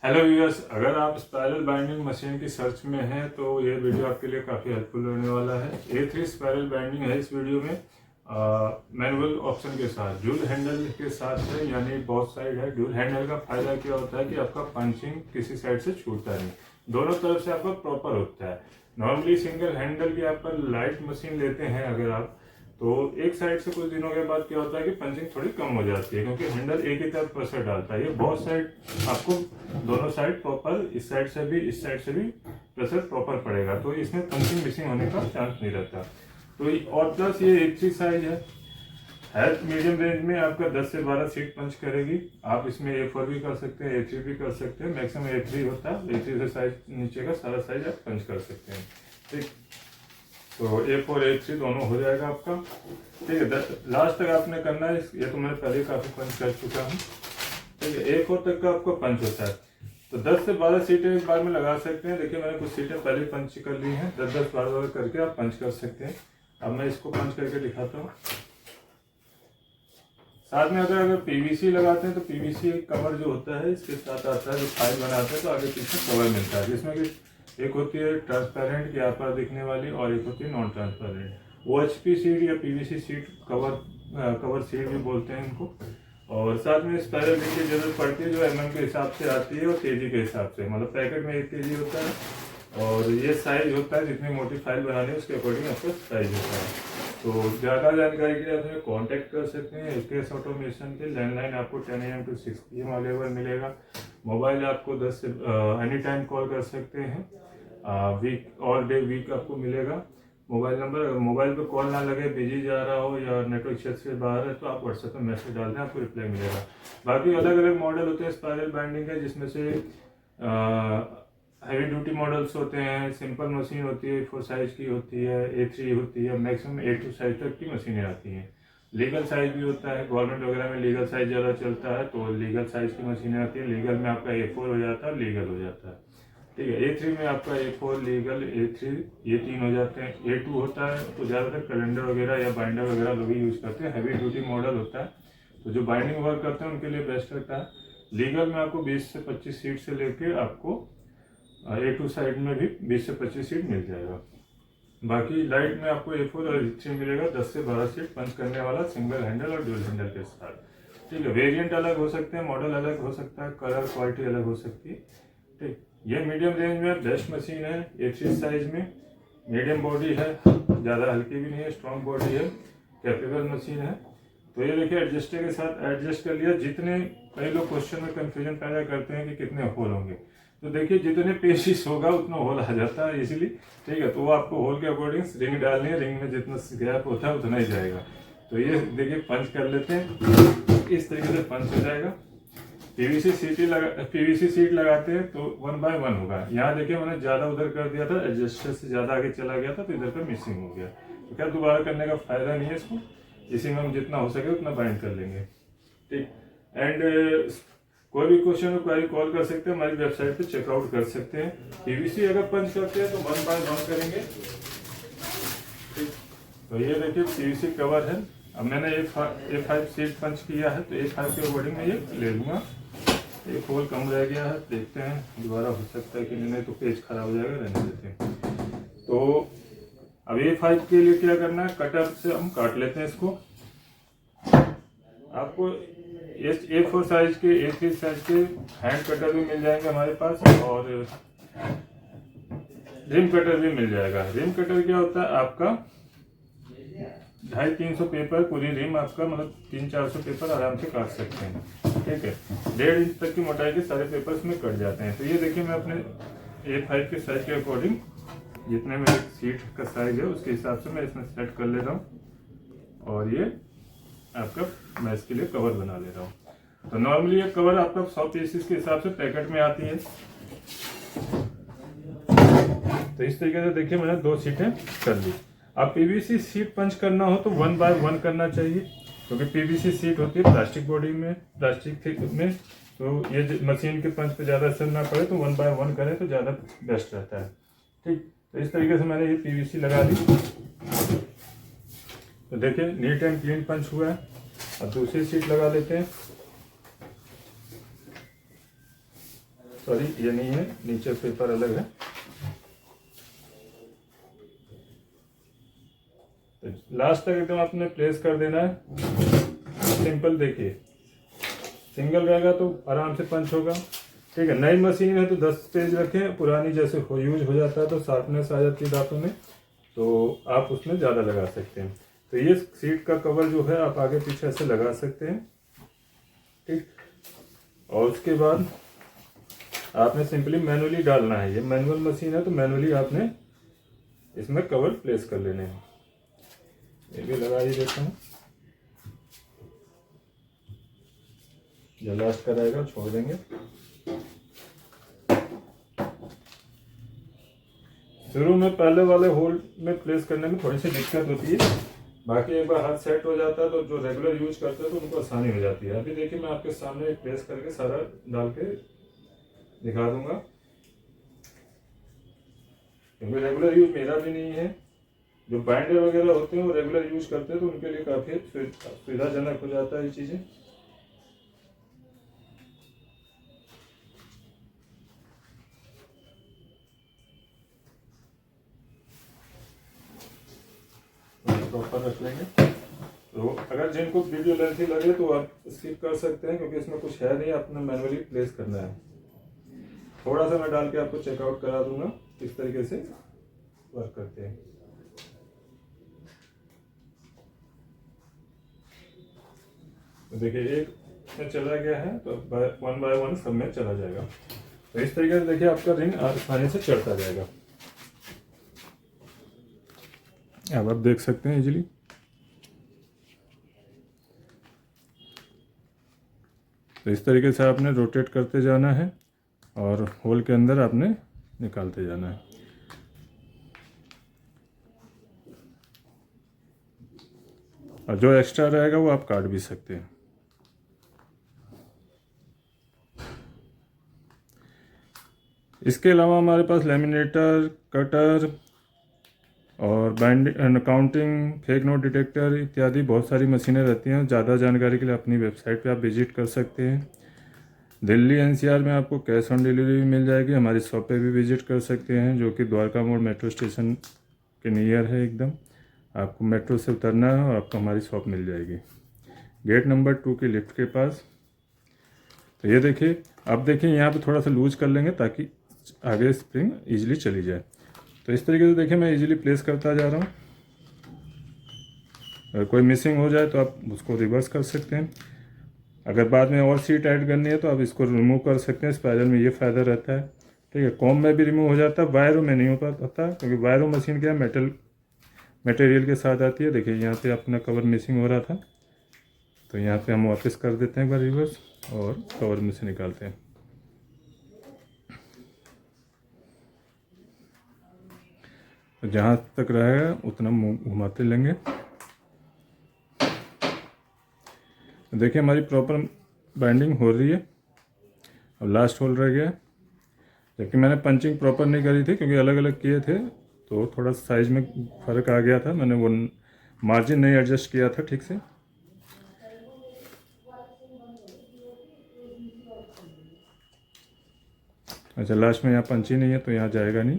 Hello viewers, अगर आप spiral binding machine की सर्च में हैं तो ये वीडियो आपके लिए काफ़ी हेल्पफुल होने वाला है। A3 स्पाइरल बाइंडिंग है इस वीडियो में मैनुअल ऑप्शन के साथ, ड्यूल हैंडल के साथ है, यानी बोथ साइड है। ड्यूल हैंडल का फायदा क्या होता है कि आपका पंचिंग किसी साइड से छूटता नहीं, दोनों तरफ से आपका प्रॉपर होता है। नॉर्मली सिंगल हैंडल की आप लाइट मशीन लेते हैं अगर आप, तो एक साइड से कुछ दिनों के बाद क्या होता है कि पंचिंग थोड़ी कम हो जाती है, क्योंकि हैंडल एक ही तरफ प्रेशर डालता है। ये बहुत साइड आपको दोनों साइड प्रॉपर, इस साइड से भी इस साइड से भी प्रेशर प्रॉपर पड़ेगा, तो इसमें पंचिंग मिसिंग होने का चांस नहीं रहता। तो और प्लस ये A3 साइज है मीडियम रेंज में, आपका 10 से 12 सीट पंच करेगी। आप इसमें A4 भी कर सकते हैं, A3 भी कर सकते हैं, मैक्सिमम A3 होता है। A3 से साइज नीचे का सारा साइज आप पंच कर सकते हैं। ठीक, तो A4 A3 दोनों हो जाएगा आपका। ठीक है, लास्ट तक आपने करना है। ये तो मैं पहले काफी पंच कर चुका हूँ। ठीक है, A4 तक का आपको पंच होता है, तो 10 से 12 सीटें एक बार में लगा सकते हैं। देखिए मैंने कुछ सीटें पहले पंच कर ली हैं, 10-10 12 करके आप पंच कर सकते हैं। अब मैं इसको पंच करके दिखाता हूँ। साथ में अगर पीवीसी लगाते हैं तो पीवीसी कवर जो होता है इसके साथ आता है, जो फाइल बनाते हैं तो आगे पीछे कवर मिलता है, जिसमें कि एक होती है ट्रांसपेरेंट की आप पर दिखने वाली और एक होती है नॉन ट्रांसपेरेंट। OHP सीट या पीवीसी सीट कवर सीट भी बोलते हैं इनको। और साथ में स्पाइरल रिंग की जरूरत पड़ती है, जो MM के हिसाब से आती है और केजी के हिसाब से, मतलब पैकेट में 1 केजी होता है और ये साइज होता है, जितनी मोटी फाइल बनानी है उसके अकॉर्डिंग आपका साइज होता है। तो ज़्यादा जानकारी के लिए आप हमें कॉन्टैक्ट कर सकते हैं। SKS ऑटोमेशन के लैंडलाइन आपको 10 AM to 6 PM अवेलेबल मिलेगा। मोबाइल आपको 10 से एनी टाइम कॉल कर सकते हैं। वीक और डे वीक आपको मिलेगा मोबाइल नंबर। अगर मोबाइल पे कॉल ना लगे, बिजी जा रहा हो या नेटवर्क क्षेत्र से बाहर है, तो आप व्हाट्सएप में मैसेज डाल दें, आपको रिप्लाई मिलेगा। बाकी अलग अलग मॉडल होते हैं स्पाइरल बाइंडिंग के, जिसमें से हैवी ड्यूटी मॉडल्स होते हैं, सिंपल मशीन होती है, A4 साइज की होती है, A3 होती है, मैक्सिमम A2 साइज तक की मशीनें आती हैं। लीगल साइज भी होता है, गवर्नमेंट वगैरह में लीगल साइज ज़्यादा चलता है, तो लीगल साइज की मशीनें आती हैं। लीगल में आपका A4 हो जाता है, लीगल हो जाता है। ठीक है, A3 में आपका A4, लीगल, A3 ये 3 हो जाते हैं। A2 होता है तो ज़्यादातर कैलेंडर वगैरह या बाइंडर वगैरह लोग यूज करते हैं। हैवी ड्यूटी मॉडल होता है, तो जो बाइंडिंग वर्क करते हैं उनके लिए बेस्ट रहता है। लीगल में आपको 20 से 25 सीट से लेके आपको A2 साइड में भी 20 से 25 सीट मिल जाएगा। बाकी लाइट में आपको A4 और A3 मिलेगा, 10 से 12 सीट पंच करने वाला, सिंगल हैंडल और ड्यूल हैंडल के साथ। ठीक है, वेरिएंट अलग हो सकते हैं, मॉडल अलग हो सकता है, कलर क्वालिटी अलग हो सकती है। ठीक, ये मीडियम रेंज में बेस्ट मशीन है। A3 साइज में मीडियम बॉडी है, ज़्यादा हल्की भी नहीं है, स्ट्रॉन्ग बॉडी है, कैपेबल मशीन है। तो ये देखिए एडजस्टर के साथ एडजस्ट कर लिया। जितने कई लोग क्वेश्चन में कंफ्यूजन पैदा करते हैं कि कितने होल होंगे, तो देखिए जितने पेशिस होगा उतना होल आ जाता है इजीली। ठीक है, तो वो आपको होल के अकॉर्डिंग रिंग डालनी है, रिंग में जितना गैप होता है उतना ही जाएगा। तो ये देखिए पंच कर लेते हैं, इस तरीके से पंच हो जाएगा। पीवीसी सीट लगाते हैं तो 1 by 1 होगा। यहाँ देखिए मैंने ज़्यादा उधर कर दिया था, एडजस्टर से ज़्यादा आगे चला गया था, तो इधर पर मिसिंग हो गया। तो क्या दोबारा करने का फायदा नहीं है इसको, इसी में हम जितना हो सके उतना बाइंड कर लेंगे। ठीक, एंड कोई भी क्वेश्चन क्वारी कॉल कर सकते हैं, हमारी वेबसाइट पे चेकआउट कर सकते हैं। पीवीसी अगर पंच करते हैं तो 1 by 1 करेंगे। ठीक, तो ये देखिए पीवीसी कवर है। अब मैंने A5 सीट पंच किया है, तो A5 के अकॉर्डिंग मैं ये ले लूँगा। एक होल कम रह गया है, देखते हैं दोबारा हो सकता है कि नहीं, तो पेज खराब हो जाएगा, रहने देते हैं। तो अब A5 के लिए क्या करना है, कटर से हम काट लेते हैं इसको। आपको A4 साइज के, A3 साइज के हैंड कटर भी मिल जाएंगे हमारे पास, और रिम कटर भी मिल जाएगा। रिम कटर क्या होता है, आपका 250-300 पेपर, पूरी रिम आपका मतलब 300-400 पेपर आराम से काट सकते हैं। ठीक है, 1.5 इंच तक की मोटाई के सारे पेपर्स में कट जाते हैं। तो ये देखिए मैं अपने A5 के साइज के अकॉर्डिंग, जितने मेरे सीट का साइज है उसके हिसाब से मैं इसमें सेट कर ले रहा हूँ, और ये आपका मैं इसके लिए कवर बना ले रहा हूँ। तो नॉर्मली ये कवर आपका 100 पीसेस के हिसाब से पैकेट में आती है। तो इस तरीके से देखिए मैंने 2 सीटें कर ली। अब पीवीसी सीट पंच करना हो तो 1 by 1 करना चाहिए, क्योंकि पीवीसी सीट होती है प्लास्टिक बॉडी में, प्लास्टिक में, तो ये मशीन के पंच पे ज़्यादा असर ना पड़े, तो 1 by 1 करें तो ज़्यादा बेस्ट रहता है। ठीक, तो इस तरीके से मैंने ये पीवीसी लगा दी। तो देखिए नीट एंड क्लीन पंच हुआ है। अब दूसरी सीट लगा लेते हैं। सॉरी ये नहीं है, नीचे पेपर अलग है। लास्ट तक एकदम आपने प्लेस कर देना है। सिंपल देखिए, सिंगल रहेगा तो आराम से पंच होगा। ठीक है, नई मशीन है तो 10 पेज रखें, पुरानी जैसे यूज हो जाता है तो शार्पनेस आ जाती है दांतों में, तो आप उसमें ज़्यादा लगा सकते हैं। तो ये सीट का कवर जो है आप आगे पीछे ऐसे लगा सकते हैं। ठीक, और उसके बाद आपने सिंपली मैनुअली डालना है। ये मैनुअल मशीन है तो मैनुअली आपने इसमें कवर प्लेस कर लेने हैं। ये भी लगा ही देता हूँ, जो लास्ट का रहेगा छोड़ देंगे। शुरू में पहले वाले होल में प्लेस करने में थोड़ी सी दिक्कत होती है, बाकी एक बार हाथ सेट हो जाता है तो जो रेगुलर यूज करते हैं तो उनको आसानी हो जाती है। अभी देखिए मैं आपके सामने प्लेस करके सारा डाल के दिखा दूंगा, क्योंकि रेगुलर यूज मेरा भी नहीं है। जो बाइंडर वगैरह होते हैं वो रेगुलर यूज करते हैं तो उनके लिए काफ़ी सुविधाजनक हो जाता है ये चीज़ें। प्रॉपर रख लेंगे। तो अगर जिनको वीडियो लेंथी लगे तो आप स्किप कर सकते हैं, क्योंकि इसमें कुछ है नहीं, अपना मैनुअली प्लेस करना है। थोड़ा सा मैं डाल के आपको चेकआउट करा दूंगा किस तरीके से वर्क करते हैं। तो देखिए एक में चला गया है तो वन बाय वन सब में चला जाएगा। तो इस तरीके से देखिए आपका रिंग आसानी से चढ़ता जाएगा। अब आप देख सकते हैं इजीली। तो इस तरीके से आपने रोटेट करते जाना है और होल के अंदर आपने निकालते जाना है। और जो एक्स्ट्रा रहेगा वो आप काट भी सकते हैं। इसके अलावा हमारे पास लेमिनेटर, कटर और binding, counting, fake note detector इत्यादि बहुत सारी मशीनें रहती हैं। ज़्यादा जानकारी के लिए अपनी वेबसाइट पे आप विजिट कर सकते हैं। दिल्ली एनसीआर में आपको कैश ऑन डिलीवरी भी मिल जाएगी। हमारी शॉप पे भी विजिट कर सकते हैं, जो कि द्वारका मोड़ मेट्रो स्टेशन के नियर है एकदम। आपको मेट्रो से उतरना है और आपको हमारी शॉप मिल जाएगी गेट नंबर 2 की लिफ्ट के पास। तो ये देखिए, अब देखिए यहाँ पे थोड़ा सा लूज कर लेंगे ताकि आगे स्प्रिंग ईजिली चली जाए। तो इस तरीके से देखिए मैं इजीली प्लेस करता जा रहा हूँ। अगर कोई मिसिंग हो जाए तो आप उसको रिवर्स कर सकते हैं। अगर बाद में और सीट ऐड करनी है तो आप इसको रिमूव कर सकते हैं। स्पाइरल में ये फ़ायदा रहता है। ठीक है, कॉम में भी रिमूव हो जाता है, वायरों में नहीं हो पाता, क्योंकि वायरों मशीन क्या है मटेरियल के साथ आती है। देखिए यहाँ पे अपना कवर मिसिंग हो रहा था, तो यहाँ पे हम वापस कर देते हैं एक बार रिवर्स और कवर में से निकालते हैं। तो जहाँ तक रहेगा उतना घुमाते लेंगे। देखिए हमारी प्रॉपर बाइंडिंग हो रही है। अब लास्ट होल रह गया, जबकि मैंने पंचिंग प्रॉपर नहीं करी थी क्योंकि अलग अलग किए थे तो थोड़ा साइज में फ़र्क आ गया था। मैंने वो मार्जिन नहीं एडजस्ट किया था ठीक से। अच्छा, लास्ट में यहाँ पंची नहीं है तो यहाँ जाएगा नहीं,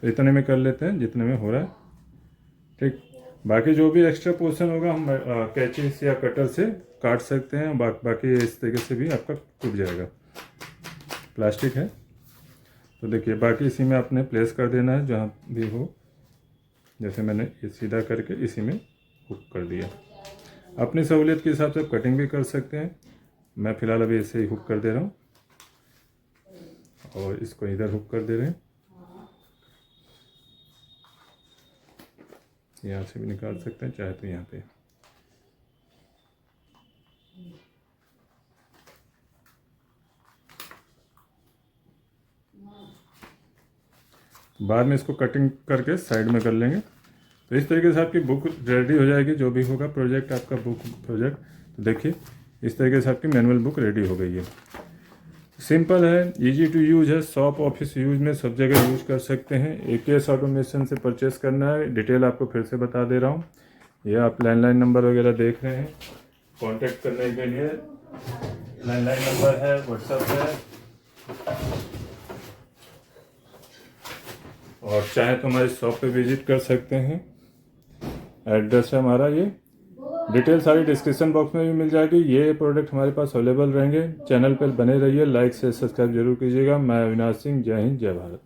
तो इतने में कर लेते हैं जितने में हो रहा है। ठीक, बाकी जो भी एक्स्ट्रा पोर्शन होगा हम कैंची से या कटर से काट सकते हैं। बाकी इस तरीके से भी आपका टूट जाएगा। प्लास्टिक है तो देखिए बाकी इसी में आपने प्लेस कर देना है जहाँ भी हो। जैसे मैंने ये सीधा करके इसी में हुक कर दिया। अपनी सहूलियत के हिसाब से आप कटिंग भी कर सकते हैं। मैं फ़िलहाल अभी ऐसे ही हुक कर दे रहा हूँ और इसको इधर हुक कर दे रहे हैं। यहाँ से भी निकाल सकते हैं चाहे तो यहाँ पे। बाद में इसको कटिंग करके साइड में कर लेंगे। तो इस तरीके से आपकी बुक रेडी हो जाएगी, जो भी होगा प्रोजेक्ट आपका बुक प्रोजेक्ट। तो देखिए इस तरीके से आपकी मैनुअल बुक रेडी हो गई है। सिंपल है, इजी टू यूज है, शॉप ऑफिस यूज में सब जगह यूज कर सकते हैं। एकेएस ऑटोमेशन से परचेस करना है। डिटेल आपको फिर से बता दे रहा हूँ। ये आप लैंडलाइन नंबर वगैरह देख रहे हैं, कांटेक्ट करने के लिए लैंडलाइन नंबर है, व्हाट्सएप है। और चाहे तो हमारे शॉप पे विजिट कर सकते हैं। एड्रेस है हमारा ये। डिटेल सारी डिस्क्रिप्शन बॉक्स में भी मिल जाएगी। ये प्रोडक्ट हमारे पास अवेलेबल रहेंगे। चैनल पर बने रहिए, लाइक से सब्सक्राइब जरूर कीजिएगा। मैं अविनाश सिंह, जय हिंद, जय भारत।